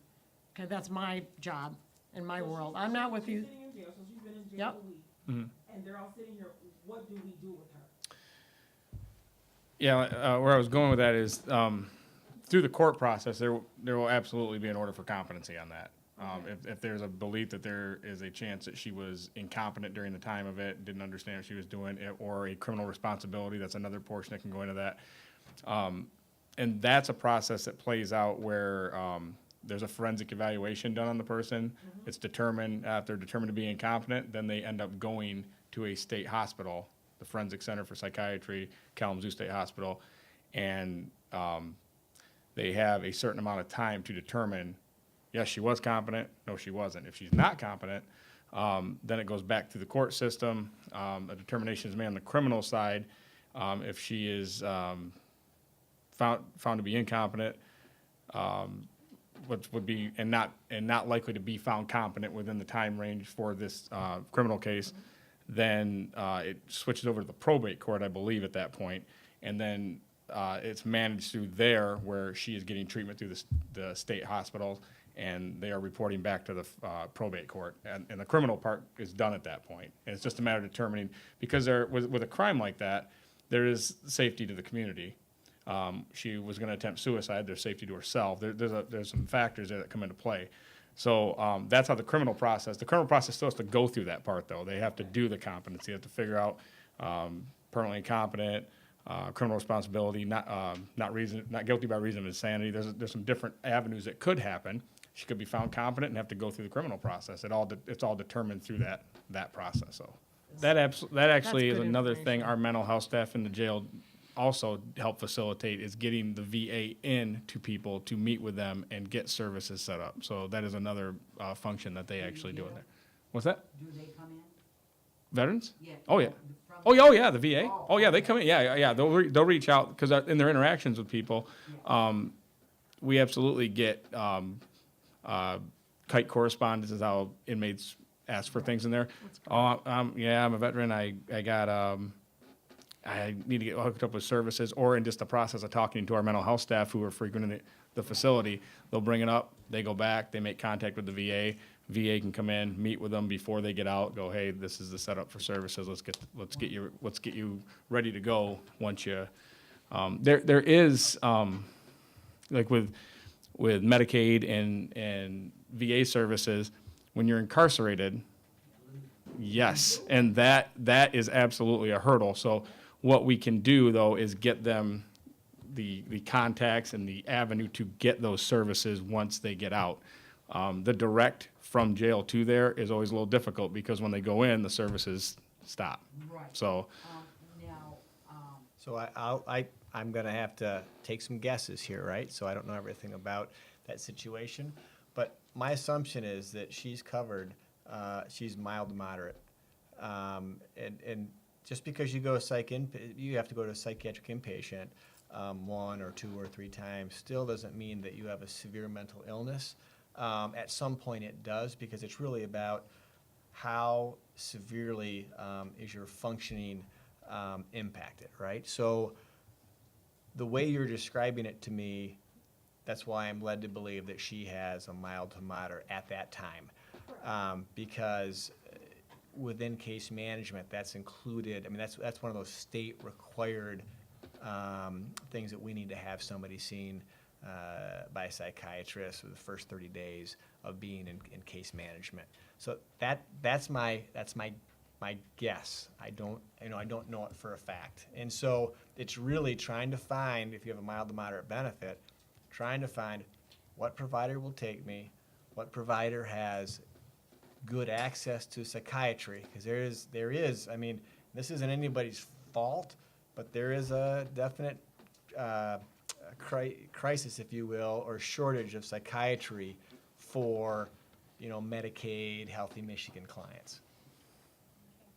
okay, that's my job in my world. I'm not with you. Sitting in jail, so she's been in jail Yep. a week, and they're all sitting here, what do we do with her? Yeah, where I was going with that is, through the court process, there will absolutely be an order for competency on that. If there's a belief that there is a chance that she was incompetent during the time of it, didn't understand what she was doing, or a criminal responsibility, that's another portion that can go into that. And that's a process that plays out where there's a forensic evaluation done on the person. It's determined, if they're determined to be incompetent, then they end up going to a state hospital, the Forensic Center for Psychiatry, Kalamazoo State Hospital, and they have a certain amount of time to determine, yes, she was competent, no, she wasn't. If she's not competent, then it goes back through the court system. A determination is made on the criminal side. If she is found to be incompetent, which would be, and not likely to be found competent within the time range for this criminal case, then it switches over to the probate court, I believe, at that point, and then it's managed through there where she is getting treatment through the state hospitals, and they are reporting back to the probate court, and the criminal part is done at that point. And it's just a matter of determining, because with a crime like that, there is safety to the community. She was going to attempt suicide. There's safety to herself. There's some factors there that come into play. So that's how the criminal process still has to go through that part, though. They have to do the competency. They have to figure out permanently incompetent, criminal responsibility, not guilty by reason of insanity. There's some different avenues that could happen. She could be found competent and have to go through the criminal process. It's all determined through that process. So that actually is good another thing information. our mental health staff in the jail also help facilitate, is getting the VA in to people to meet with them and get services set up. So that is another function that they actually do in there. What's that? Do they come in? Veterans? Yeah. Oh, yeah. From- Oh, yeah, the VA. Oh, yeah, they come in. Yeah. They'll reach out, because in their interactions with people, we absolutely get kite correspondence is how inmates ask for things in there. Yeah, I'm a veteran. I need to get hooked up with services, or in just the process of talking to our mental health staff who are frequenting the facility, they'll bring it up, they go back, they make contact with the VA. VA can come in, meet with them before they get out, go, hey, this is the setup for services, let's get you ready to go once you, there is, like with Medicaid and VA services, when you're incarcerated, yes, and that is absolutely a hurdle. So what we can do, though, is get them the contacts and the avenue to get those services once they get out. The direct from jail to there is always a little difficult, because when they go in, the services stop. Right. So, Now, So I'm gonna have to take some guesses here, right? So I don't know everything about that situation, but my assumption is that she's covered, she's mild to moderate. And just because you go you have to go to a psychiatric inpatient, 1 or 2 or 3 times, still doesn't mean that you have a severe mental illness. At some point it does, because it's really about how severely is your functioning impacted, right? So the way you're describing it to me, that's why I'm led to believe that she has a mild to moderate at that time. Because within case management, that's included, I mean, that's one of those state required things that we need to have somebody seen by a psychiatrist for the first 30 days of being in case management. So that's my guess. I don't know it for a fact. And so it's really trying to find, if you have a mild to moderate benefit, trying to find what provider will take me, what provider has good access to psychiatry, because there is, I mean, this isn't anybody's fault, but there is a definite crisis, if you will, or shortage of psychiatry for, Medicaid, Healthy Michigan clients.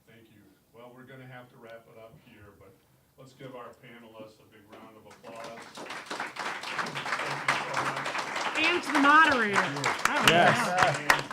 Thank you. Well, we're going to have to wrap it up here, but let's give our panelists a big round of applause. Thank you so much. And to the moderator. yes. And